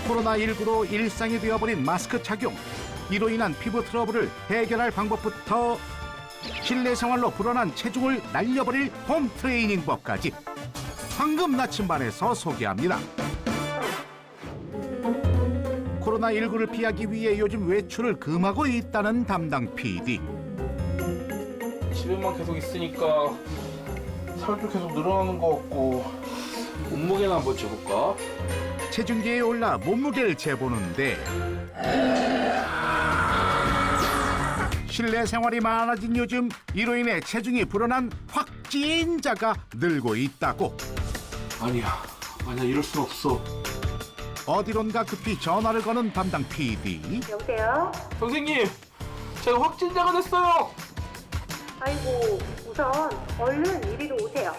코로나19로 일상이 되어버린 마스크 착용. 이로 인한 피부 트러블을 해결할 방법부터 실내 생활로 불어난 체중을 날려버릴 홈 트레이닝법까지 황금 나침반에서 소개합니다. 코로나19를 피하기 위해 요즘 외출을 금하고 있다는 담당 PD. 집에만 계속 있으니까 살도 계속 늘어나는 것 같고 몸무게나 한번 재볼까? 체중계에 올라 몸무게를 재보는데 실내 생활이 많아진 요즘 이로 인해 체중이 불어난 확진자가 늘고 있다고. 아니야 이럴 순 없어. 어디론가 급히 전화를 거는 담당 PD. 여보세요? 선생님, 제가 확진자가 됐어요. 아이고, 우선 얼른 이리로 오세요.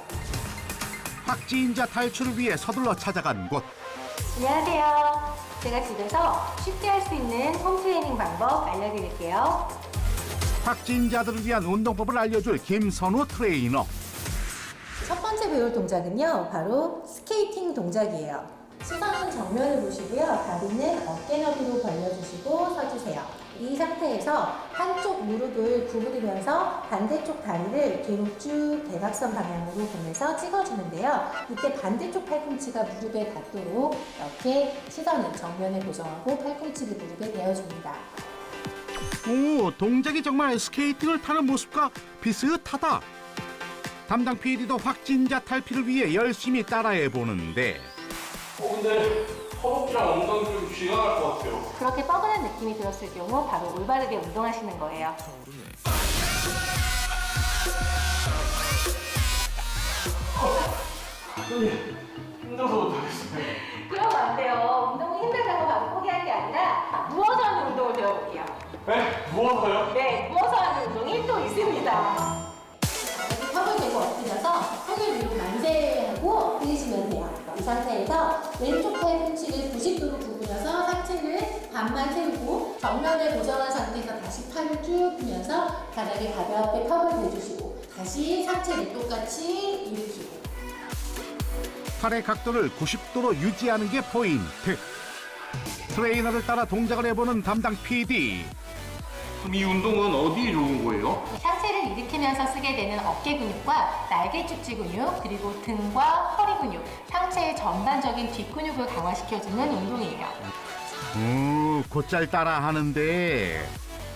확진자 탈출을 위해 서둘러 찾아간 곳. 안녕하세요. 제가 집에서 쉽게 할 수 있는 홈트레이닝 방법 알려드릴게요. 확진자들을 위한 운동법을 알려줄 김선우 트레이너. 첫 번째 배울 동작은요, 바로 스케이팅 동작이에요. 시선은 정면을 보시고요. 다리는 어깨 너비로 벌려주시고 서주세요. 이 상태에서 한쪽 무릎을 구부리면서 반대쪽 다리를 뒤로 쭉 대각선 방향으로 보면서 찍어주는데요. 이때 반대쪽 팔꿈치가 무릎에 닿도록 이렇게 시선은 정면에 고정하고 팔꿈치를 무릎에 대어줍니다. 오, 동작이 정말 스케이팅을 타는 모습과 비슷하다. 담당 PD도 확진자 탈피를 위해 열심히 따라해 보는데 근데 허벅지랑 엉덩이 좀 쥐가 날 것 같아요. 그렇게 뻐근한 느낌이 들었을 경우 바로 올바르게 운동하시는 거예요. 힘들어서 못하겠어요. 그러면 안 돼요. 운동이 힘들다고 바로 포기할 게 아니라 누워서 하는 운동을 배워볼게요. 네? 누워서요? 네, 누워서 하는 운동이 또 있습니다. 이렇게 턱을 대고 엎드려서 손을 위로 만세하고 들이시면 돼요. 이 상태에서 왼쪽 팔꿈치를 90도로 구부려서 상체를 반만 세우고 정면을 고정한 상태에서 다시 팔을 쭉 펴면서 바닥에 가볍게 턱을 대주시고 다시 상체를 똑같이 일으키고 팔의 각도를 90도로 유지하는 게 포인트. 트레이너를 따라 동작을 해보는 담당 PD. 그럼 이 운동은 어디에 좋은 거예요? 상체를 일으키면서 쓰게 되는 어깨 근육과 날개 축지 근육, 그리고 등과 허리 근육, 상체의 전반적인 뒷근육을 강화시켜주는 운동이에요. 곧잘 따라 하는데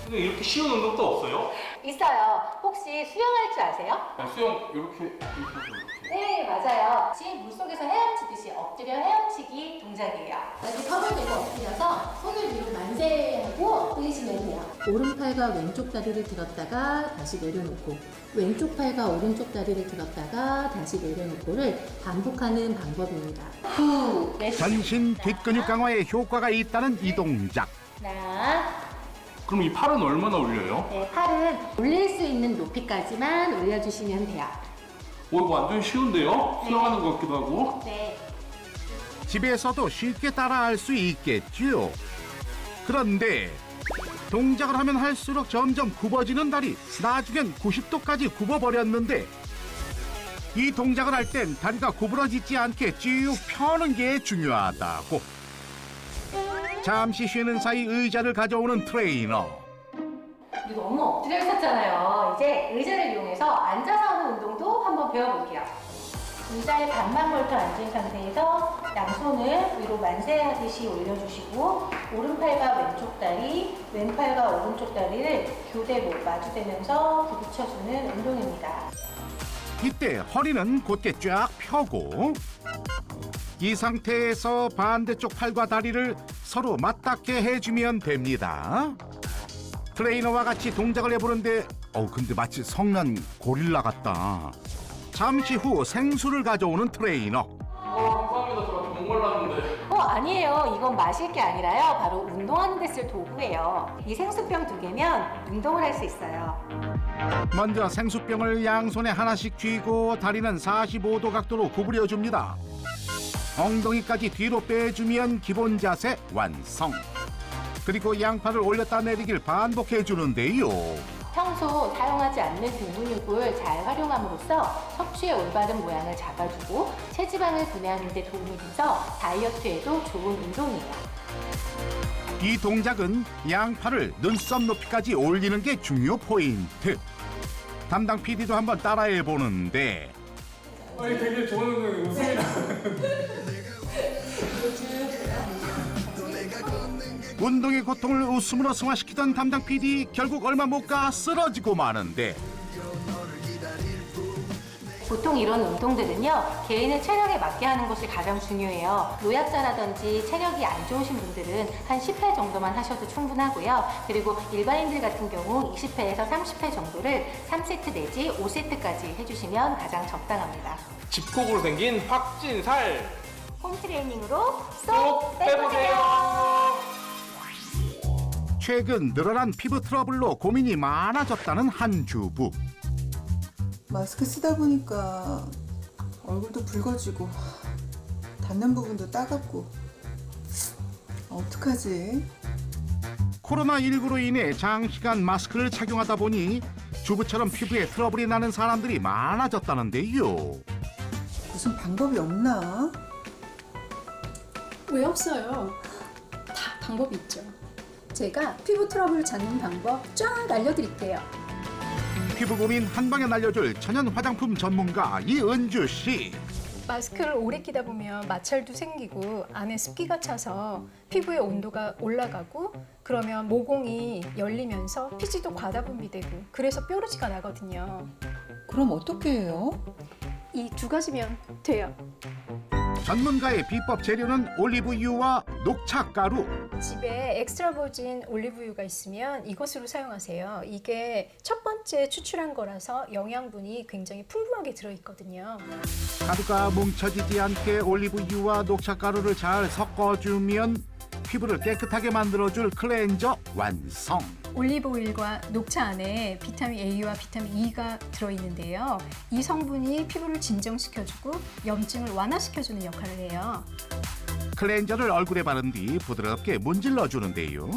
근데 이렇게 쉬운 운동도 없어요? 있어요. 혹시 수영할 줄 아세요? 수영 이렇게. 네, 맞아요. 지금 물속에서 헤엄치듯이 엎드려 헤엄치기 동작이에요. 다시 턱을 대고 엎드려서 손을 위로 만세하고 들이시면 돼요. 오른팔과 왼쪽 다리를 들었다가 다시 내려놓고 왼쪽 팔과 오른쪽 다리를 들었다가 다시 내려놓고를 반복하는 방법입니다. 후, 전신 뒷근육 강화에 효과가 있다는 이 동작. 하나, 그럼 이 팔은 얼마나 올려요? 네, 팔은 올릴 수 있는 높이까지만 올려주시면 돼요. 이거 완전 쉬운데요? 수영하는 것 같기도 하고. 네. 집에서도 쉽게 따라할 수 있겠죠. 그런데 동작을 하면 할수록 점점 굽어지는 다리, 나중엔 90도까지 굽어버렸는데 이 동작을 할 땐 다리가 구부러지지 않게 쭉 펴는 게 중요하다고. 잠시 쉬는 사이 의자를 가져오는 트레이너. 우리 너무 엎드려 있었잖아요. 이제 의자를 이용해서 앉아서 하는 운동도 한번 배워볼게요. 의자에 반만 걸터 앉은 상태에서 양손을 위로 만세하듯이 올려주시고 오른팔과 왼쪽 다리, 왼팔과 오른쪽 다리를 교대로 마주대면서 부딪혀주는 운동입니다. 이때 허리는 곧게 쫙 펴고 이 상태에서 반대쪽 팔과 다리를 서로 맞닿게 해주면 됩니다. 트레이너와 같이 동작을 해보는데 근데 마치 성난 고릴라 같다. 잠시 후 생수를 가져오는 트레이너. 감사합니다. 저 목말랐는데. 아니에요. 이건 마실 게 아니라요. 바로 운동하는 데 쓸 도구예요. 이 생수병 2개면 운동을 할 수 있어요. 먼저 생수병을 양손에 하나씩 쥐고 다리는 45도 각도로 구부려줍니다. 엉덩이까지 뒤로 빼주면 기본 자세 완성. 그리고 양팔을 올렸다 내리길 반복해주는데요. 평소 사용하지 않는 등 근육을 잘 활용함으로써 척추의 올바른 모양을 잡아주고 체지방을 분해하는 데 도움이 돼서 다이어트에도 좋은 운동이에요. 이 동작은 양팔을 눈썹 높이까지 올리는 게 중요 포인트. 담당 PD도 한번 따라해 보는데 아니 되게 저는 웃음이 나. 운동의 고통을 웃음으로 승화시키던 담당 PD 결국 얼마 못 가 쓰러지고 마는데 보통 이런 운동들은요, 개인의 체력에 맞게 하는 것이 가장 중요해요. 노약자라든지 체력이 안 좋으신 분들은 한 10회 정도만 하셔도 충분하고요. 그리고 일반인들 같은 경우 20회에서 30회 정도를 3세트 내지 5세트까지 해주시면 가장 적당합니다. 집콕으로 생긴 확진살 홈트레이닝으로 쏙 쏙 빼보세요. 빼보세요. 최근 늘어난 피부 트러블로 고민이 많아졌다는 한 주부. 마스크 쓰다 보니까 얼굴도 붉어지고 닿는 부분도 따갑고 어떡하지? 코로나19로 인해 장시간 마스크를 착용하다 보니 주부처럼 피부에 트러블이 나는 사람들이 많아졌다는데요. 무슨 방법이 없나? 왜 없어요? 다 방법이 있죠. 제가 피부 트러블 잡는 방법 쫙 알려드릴게요. 피부 고민 한 방에 날려줄 천연 화장품 전문가 이은주 씨. 마스크를 오래 끼다 보면 마찰도 생기고 안에 습기가 차서 피부의 온도가 올라가고 그러면 모공이 열리면서 피지도 과다 분비되고 그래서 뾰루지가 나거든요. 그럼 어떻게 해요? 이 두 가지면 돼요. 전문가의 비법 재료는 올리브유와 녹차가루. 집에 엑스트라 버진 올리브유가 있으면 이것으로 사용하세요. 이게 첫 번째 추출한 거라서 영양분이 굉장히 풍부하게 들어있거든요. 가루가 뭉쳐지지 않게 올리브유와 녹차가루를 잘 섞어주면 피부를 깨끗하게 만들어줄 클렌저 완성. 올리브 오일과 녹차 안에 비타민 A와 비타민 E가 들어있는데요. 이 성분이 피부를 진정시켜주고 염증을 완화시켜주는 역할을 해요. 클렌저를 얼굴에 바른 뒤 부드럽게 문질러주는데요.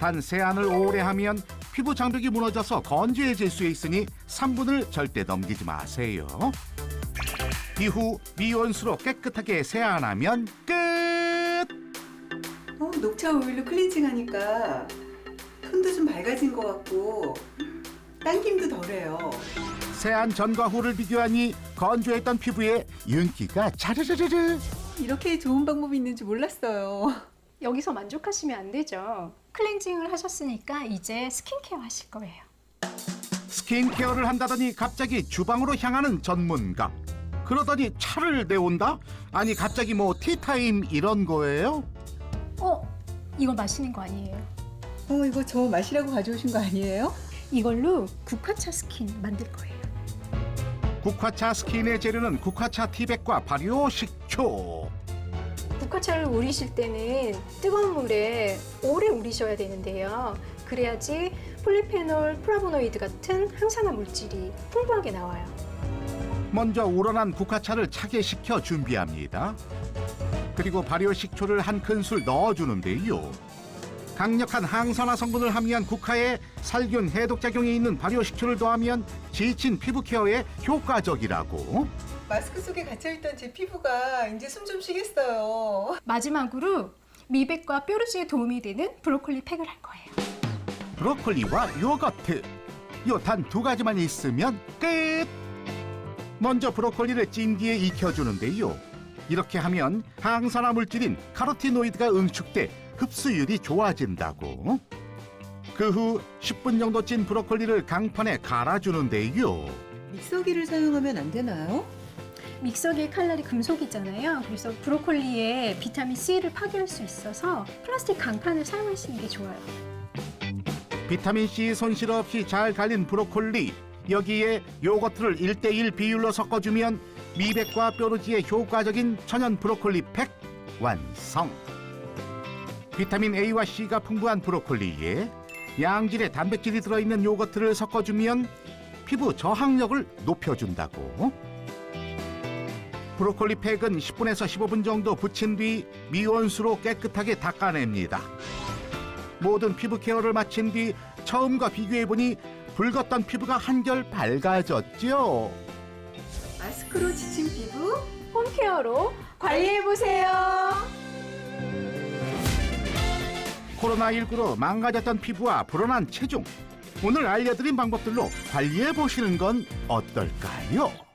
단 세안을 오래 하면 피부 장벽이 무너져서 건조해질 수 있으니 3분을 절대 넘기지 마세요. 이후 미온수로 깨끗하게 세안하면 끝! 녹차 오일로 클렌징하니까 톤도 좀 밝아진 것 같고 당김도 덜해요. 세안 전과 후를 비교하니 건조했던 피부에 윤기가 차르르르르. 이렇게 좋은 방법이 있는 줄 몰랐어요. 여기서 만족하시면 안 되죠. 클렌징을 하셨으니까 이제 스킨케어 하실 거예요. 스킨케어를 한다더니 갑자기 주방으로 향하는 전문가. 그러더니 차를 내온다? 아니 갑자기 뭐 티타임 이런 거예요? 이거 마시는 거 아니에요. 이거 저 마시라고 가져오신 거 아니에요? 이걸로 국화차 스킨 만들 거예요. 국화차 스킨의 재료는 국화차 티백과 발효 식초. 국화차를 우리실 때는 뜨거운 물에 오래 우리셔야 되는데요. 그래야지 폴리페놀, 플라보노이드 같은 항산화 물질이 풍부하게 나와요. 먼저 우러난 국화차를 차게 식혀 준비합니다. 그리고 발효 식초를 한 큰술 넣어주는데요. 강력한 항산화 성분을 함유한 국화에 살균 해독 작용이 있는 발효 식초를 더하면 지친 피부 케어에 효과적이라고. 마스크 속에 갇혀있던 제 피부가 이제 숨 좀 쉬겠어요. 마지막으로 미백과 뾰루지에 도움이 되는 브로콜리 팩을 할 거예요. 브로콜리와 요거트. 요 단 두 가지만 있으면 끝! 먼저 브로콜리를 찜기에 익혀주는데요. 이렇게 하면 항산화 물질인 카로티노이드가 응축돼 흡수율이 좋아진다고. 그 후 10분 정도 찐 브로콜리를 강판에 갈아주는데요. 믹서기를 사용하면 안 되나요? 믹서기의 칼날이 금속이잖아요. 그래서 브로콜리에 비타민 C를 파괴할 수 있어서 플라스틱 강판을 사용하시는 게 좋아요. 비타민C 손실 없이 잘 갈린 브로콜리. 여기에 요거트를 1:1 비율로 섞어주면 미백과 뾰루지에 효과적인 천연 브로콜리 팩 완성. 비타민 A와 C가 풍부한 브로콜리에 양질의 단백질이 들어있는 요거트를 섞어주면 피부 저항력을 높여준다고. 브로콜리 팩은 10분에서 15분 정도 부친 뒤 미온수로 깨끗하게 닦아냅니다. 모든 피부 케어를 마친 뒤 처음과 비교해보니 붉었던 피부가 한결 밝아졌죠. 마스크로 지친 피부? 홈케어로 관리해보세요. 코로나19로 망가졌던 피부와 불어난 체중, 오늘 알려드린 방법들로 관리해 보시는 건 어떨까요?